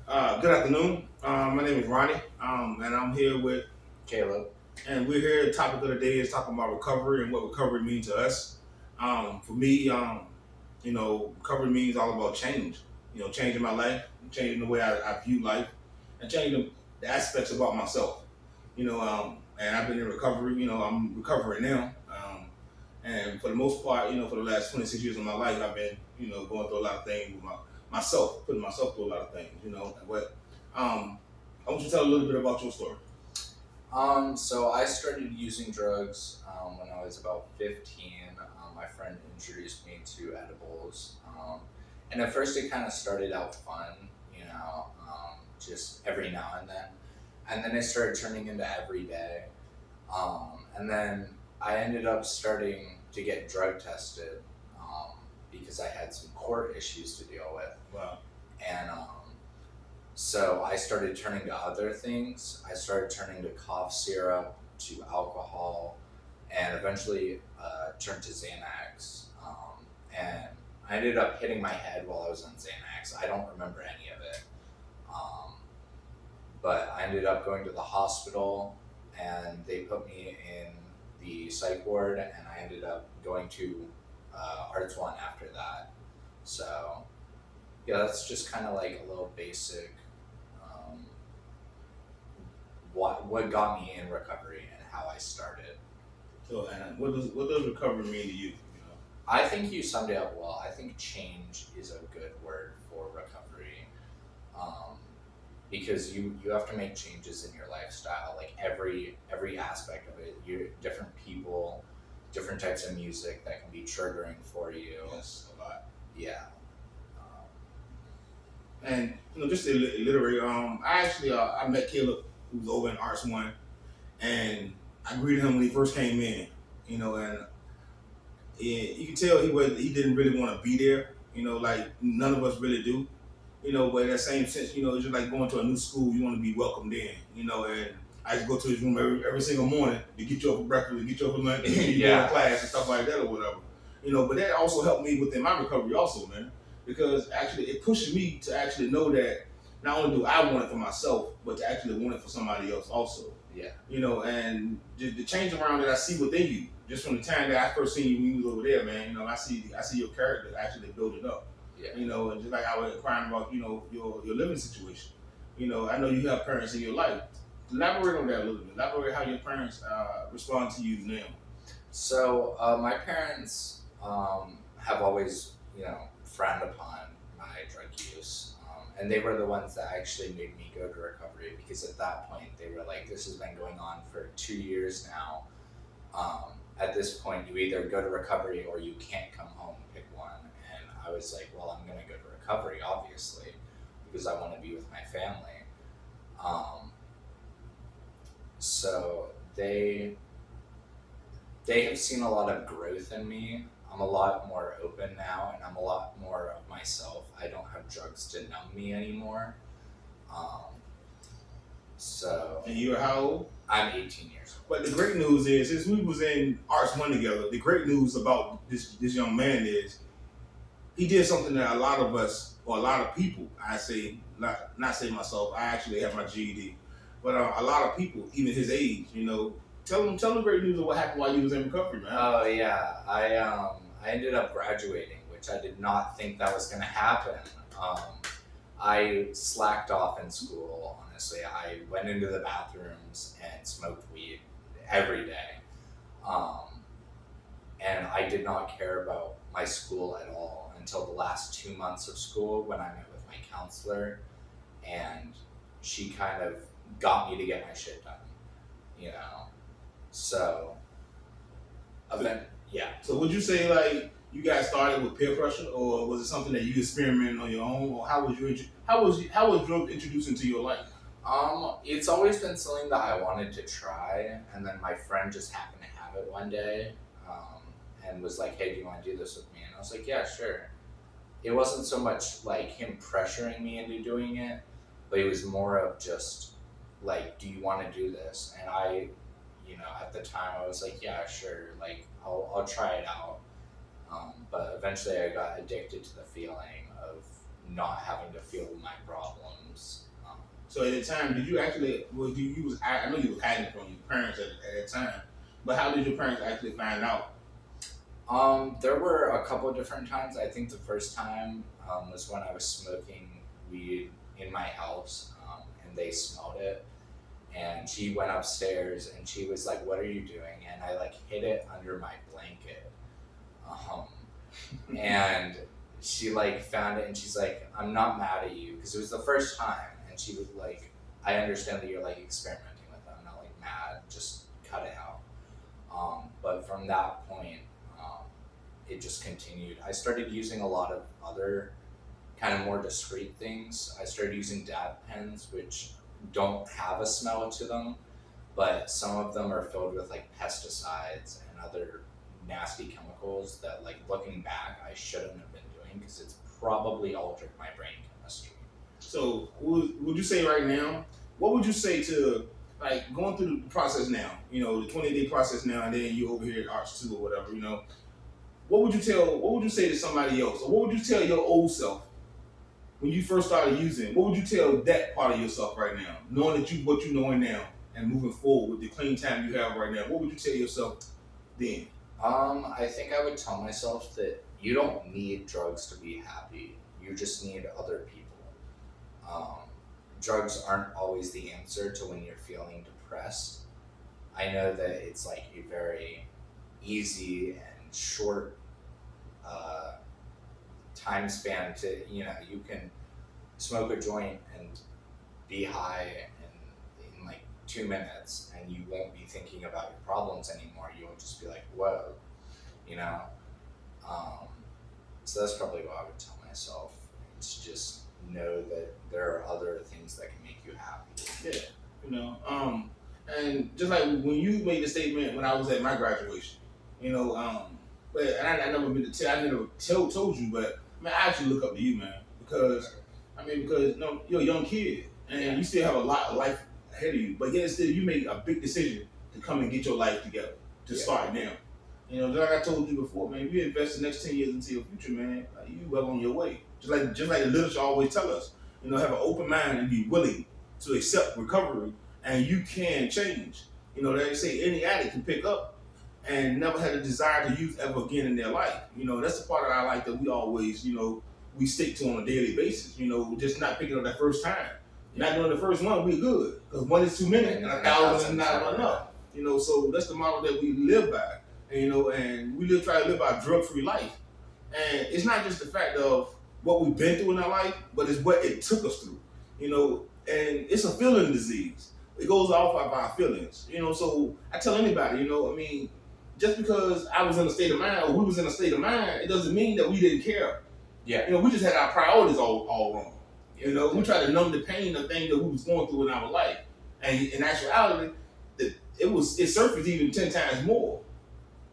Good afternoon. My name is Ronnie, and I'm here with, Caleb. and we're here. The topic of the day is talking about recovery and what recovery means to us. For me, recovery means all about change. Changing my life, changing the way I view life, and changing the aspects about myself. And I've been in recovery. I'm recovering now. And for the most part, for the last 26 years of my life, I've been, going through a lot of things with myself, putting myself through a lot of things, But I want you to tell a little bit about your story. So I started using drugs when I was about 15. My friend introduced me to edibles. And at first it kind of started out fun, just every now and then. And then it started turning into every day. And then I ended up starting to get drug tested because I had some court issues to deal with. Wow. And so I started turning to other things. I started turning to cough syrup, to alcohol, and eventually turned to Xanax. And I ended up hitting my head while I was on Xanax. I don't remember any of it. Um, but I ended up going to the hospital and they put me in the psych ward, and I ended up going to Arts One after that. So, yeah, that's just kind of like a little basic um, what got me in recovery and how I started. So, and what does recovery mean to you? I think you summed it up well. I think change is a good word for recovery, um, because you have to make changes in your lifestyle, like every aspect of it. You different people, different types of music that can be triggering for you. Yes, a lot. Yeah. Um, And just to literary, I met Caleb, who was over in Arts One, and I greeted him when he first came in. And you can tell he didn't really want to be there. Like none of us really do. But in that same sense, it's just like going to a new school. You want to be welcomed in. And I just go to his room every single morning to get you up for breakfast, to get you up for lunch, to get you go to class and stuff like that or whatever. But that also helped me within my recovery also, man, because actually it pushed me to actually know that not only do I want it for myself, but to actually want it for somebody else also. yeah. And the change around that I see within you, just from the time that I first seen you when you was over there, man. I see your character actually building up. Yeah. And just like I was inquiring about, your living situation. I know you have parents in your life. Elaborate on that a little bit. Elaborate how your parents respond to you now. So my parents have always, frowned upon my drug use, and they were the ones that actually made me go to recovery because at that point they were like, "This has been going on for 2 years now. At this point, you either go to recovery or you can't come home. Pick one." And I was like, "Well, I'm gonna go to recovery, obviously, because I want to be with my family." Um, so they have seen a lot of growth in me. I'm a lot more open now, and I'm a lot more of myself. I don't have drugs to numb me anymore. Um, so And you're how old? I'm 18 years old. But the great news is, since we was in Arts One together, the great news about this young man is he did something that a lot of us, or a lot of people, I say, not say myself, I actually have my GED, but a lot of people, even his age, tell them great news of what happened while you was in recovery, man. Oh yeah, I ended up graduating, which I did not think that was gonna happen. Um, I slacked off in school. Honestly, I went into the bathrooms and smoked weed every day. Um, and I did not care about my school at all until the last 2 months of school when I met with my counselor, and she kind of got me to get my shit done, you know. So, event, yeah. So would you say like you guys started with peer pressure, or was it something that you experimented on your own, or how was drugs introduced into your life? It's always been something that I wanted to try, and then my friend just happened to have it one day, and was like, "Hey, do you want to do this with me?" And I was like, "Yeah, sure." It wasn't so much like him pressuring me into doing it, but it was more of just like, "Do you want to do this?" And I, at the time, I was like, "Yeah, sure. Like, I'll try it out." But eventually, I got addicted to the feeling of not having to feel my problems So at the time, did you actually? Was you was? I know you was hiding from your parents at that time, but how did your parents actually find out? There were a couple different times. I think the first time was when I was smoking weed in my house, and they smelled it. And she went upstairs and she was like, "What are you doing?" And I like hid it under my blanket. Um, and she like found it and she's like, "I'm not mad at you," because it was the first time. And she was like, "I understand that you're like experimenting with it. I'm not like mad. Just cut it out." But from that point, um, it just continued. I started using a lot of other kind of more discreet things. I started using dab pens, which don't have a smell to them, but some of them are filled with like pesticides and other nasty chemicals that, like, looking back, I shouldn't have been doing because it's probably altered my brain chemistry. So would you say right now? What would you say to like going through the process now? You know, the 20-day process now, and then you over here at Arch 2 or whatever. You know, what would you tell? What would you say to somebody else, or what would you tell your old self when you first started using? What would you tell that part of yourself right now, knowing that you what you knowing now and moving forward with the clean time you have right now? What would you tell yourself then? I think I would tell myself that you don't need drugs to be happy. You just need other people. Um, Drugs aren't always the answer to when you're feeling depressed. I know that it's like a very easy and short uh, time span to, you can smoke a joint and be high in like 2 minutes and you won't be thinking about your problems anymore. You'll just be like, whoa, you know? Um, so that's probably what I would tell myself. It's just know that there are other things that can make you happy. Yeah, you know. And just like when you made the statement when I was at my graduation, you know, but I never been to tell, I never told you, but man, I actually look up to you, man, because because you know, you're a young kid and you still have a lot of life ahead of you, but yet still you made a big decision to come and get your life together to start now. You know, just like I told you before, man, if you invest the next 10 years into your future, man, like, you well on your way. Just like the literature always tell us, you know, have an open mind and be willing to accept recovery, and you can change. You know, they say any addict can pick up and never had a desire to use ever again in their life. You know, that's the part that I like that we always, you know, we stick to on a daily basis. You know, just not picking up that first time. Not doing the first one, we're good. Because one is too many and 1,000 is not enough. You know, so that's the model that we live by. And, you know, and we try to live our drug-free life. And it's not just the fact of what we've been through in our life, but it's what it took us through. You know, and it's a feeling disease. It goes off of our feelings. You know, so I tell anybody, you know, just because I was in a state of mind or we was in a state of mind, it doesn't mean that we didn't care. Yeah. You know, we just had our priorities all wrong. You know, we tried to numb the pain of things that we was going through in our life. And in actuality, it surfaced even 10 times more.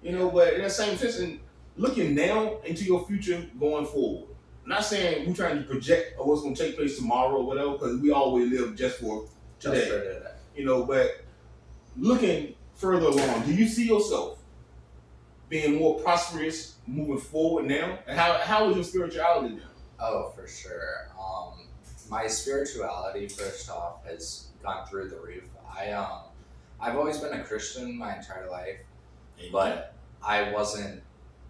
You know, but in that same sense, and looking now into your future going forward. I'm not saying we're trying to project or what's going to take place tomorrow or whatever, because we always live just for today. Just for today. You know, but looking further along, do you see yourself being more prosperous moving forward now? And how is your spirituality now? Oh, for sure. My spirituality, first off, has gone through the roof. I've always been a Christian my entire life, but I wasn't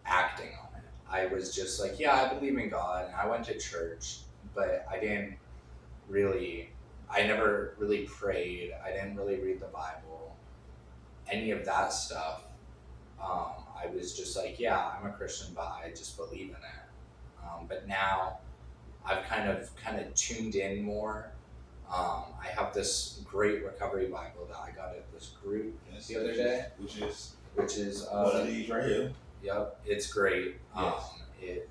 acting on it. I was just like, yeah, I believe in God, and I went to church, but I never really prayed. I didn't really read the Bible, any of that stuff. I was just like, yeah, I'm a Christian, but I just believe in it. But now I've kind of tuned in more. I have this great recovery Bible that I got at this group the other day, which is one of these right here. Yep, it's great. Yes. It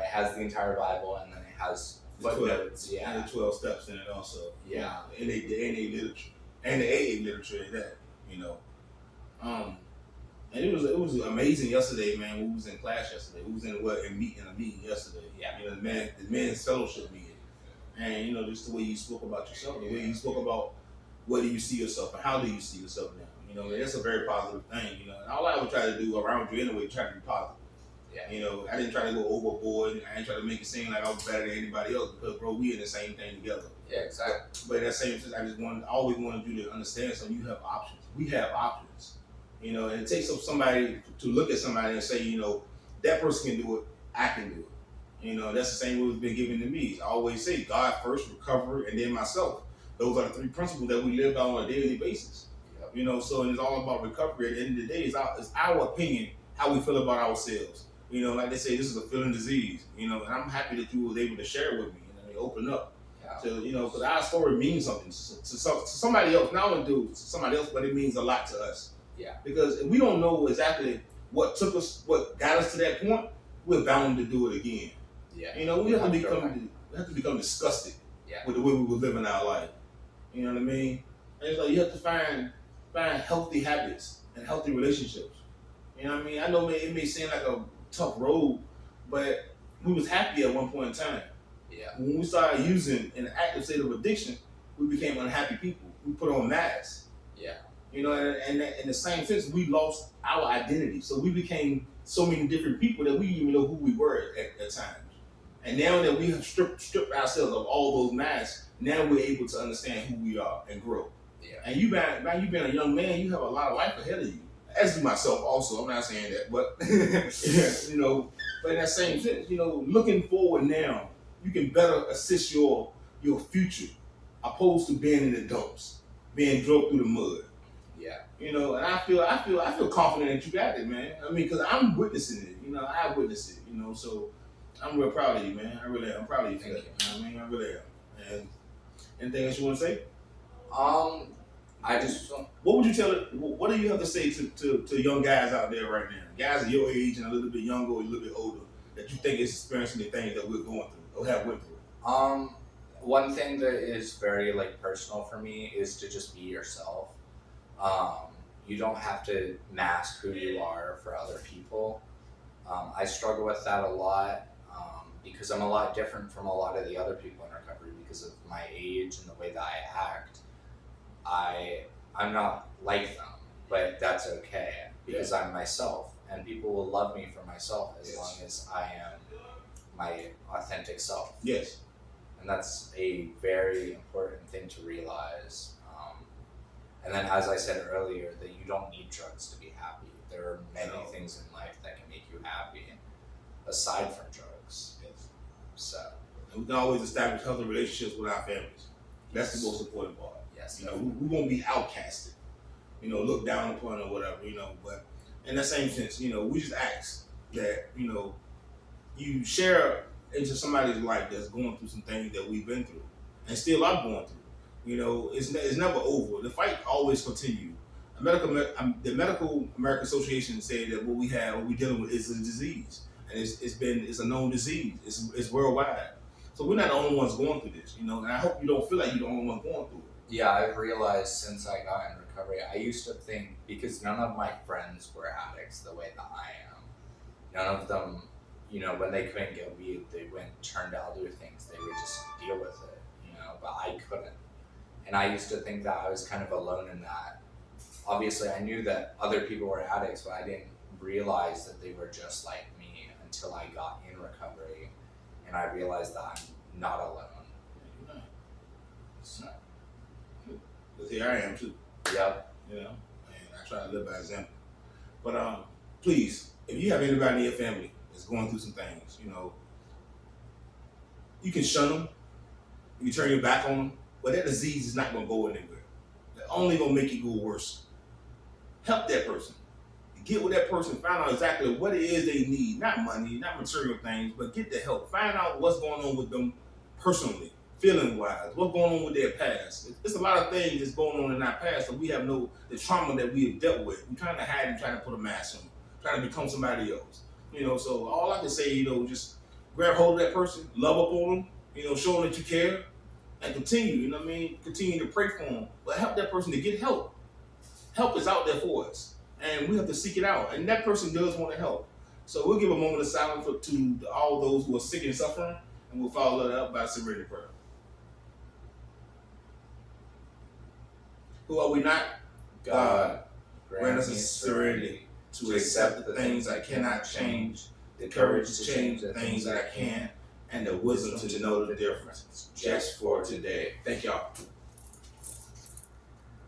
has the entire Bible and then it has footnotes. Yeah, and the 12 steps in it also. Yeah, and the NA literature and the AA literature in that. You know, and it was amazing yesterday, man. We was in class yesterday. We was in a meeting yesterday. Yeah. You know, the men's fellowship meeting, and you know, just the way you spoke about yourself, the way you spoke about where do you see yourself and how do you see yourself now. You know, that's a very positive thing. You know, and all I would try to do around you anyway, try to be positive. Yeah. Yeah. You know, I didn't try to go overboard. I didn't try to make it seem like I was better than anybody else because, bro, we in the same thing together. Yeah, exactly. But at that same time, I always wanted you to understand. So you have options. We have options. You know, and it takes somebody to look at somebody and say, you know, that person can do it. I can do it. You know, that's the same way it's been given to me. I always say God first, recovery, and then myself. Those are the three principles that we live on a daily basis. Yep. You know, so it's all about recovery. At the end of the day, it's our opinion, how we feel about ourselves. You know, like they say, this is a feeling disease. You know, and I'm happy that you was able to share with me. You know, open up. Yeah. To, you know, because our story means something to somebody else. Not only to somebody else, but it means a lot to us. Yeah. Because if we don't know exactly what got us to that point, we're bound to do it again. Yeah. You know, we have to become disgusted with the way we were living our life. You know what I mean? And it's like you have to find healthy habits and healthy relationships. You know what I mean? I know it may seem like a tough road, but we was happy at one point in time. Yeah. When we started using an active state of addiction, we became unhappy people. We put on masks. Yeah. You know, and in the same sense, we lost our identity. So we became so many different people that we didn't even know who we were at times. And now that we have stripped ourselves of all those masks, now we're able to understand who we are and grow. Yeah. And you being a young man, you have a lot of life ahead of you. As do myself also. I'm not saying that, but you know, but in that same sense, you know, looking forward now, you can better assist your future, opposed to being in the dumps, being drugged through the mud. Yeah. You know, and I feel confident that you got it, man. I mean, because I'm witnessing it. You know, I witnessed it. You know, so I'm real proud of you, man. I really am. I'm proud of you for that. You know what I mean? I really am. And anything else you want to say? I just What would you tell it? What do you have to say to young guys out there right now? Guys of your age and a little bit younger or a little bit older that you think is experiencing the things that we're going through or have went through? One thing that is very like personal for me is to just be yourself. You don't have to mask who you are for other people. I struggle with that a lot because I'm a lot different from a lot of the other people in recovery because of my age and the way that I act. I'm not like them, but that's okay because I'm myself, and people will love me for myself as long as I am my authentic self. Yes. And that's a very important thing to realize. And then, as I said earlier, that you don't need drugs to be happy. There are many things in life that can make you happy aside from drugs. Yes. So. And we can always establish healthy relationships with our families. That's the most important part. Yes. You know, we won't be outcasted. You know, looked down upon or whatever. You know, but in that same sense, you know, we just ask that you share into somebody's life that's going through some things that we've been through and still are going through. You know, it's never over. The fight always continues. The Medical American Association said that what we're dealing with is a disease, and it's a known disease. It's worldwide. So we're not the only ones going through this. You know, and I hope you don't feel like you're the only one going through it. Yeah, I've realized since I got in recovery, I used to think because none of my friends were addicts the way that I am. None of them, you know, when they couldn't get weed, they turned to other things. They would just deal with it, you know, but I couldn't. And I used to think that I was kind of alone in that. Obviously, I knew that other people were addicts, but I didn't realize that they were just like me until I got in recovery, and I realized that I'm not alone. So. Because here I am too. Yep. You know, and I try to live by example. But please, if you have anybody in your family that's going through some things, you know, you can shun them, you can turn your back on them, but that disease is not going to go anywhere. It's only going to make it go worse. Help that person. Get with that person, find out exactly what it is they need. Not money, not material things, but get the help. Find out what's going on with them personally, feeling-wise, what's going on with their past. It's a lot of things that's going on in our past that we have the trauma that we have dealt with. We're trying to hide and trying to put a mask on, trying to become somebody else. You know, so all I can say, you know, just grab hold of that person, love up on them, you know, show them that you care, and continue, you know what I mean? Continue to pray for them, but help that person to get help. Help is out there for us, and we have to seek it out, and that person does want to help. So we'll give a moment of silence to all those who are sick and suffering, and we'll follow that up by a serenity prayer. Who are we not? God, Grant us a serenity to accept the things I cannot change, the courage to change the things that I can, and the wisdom to know the difference. Just for today. Thank y'all.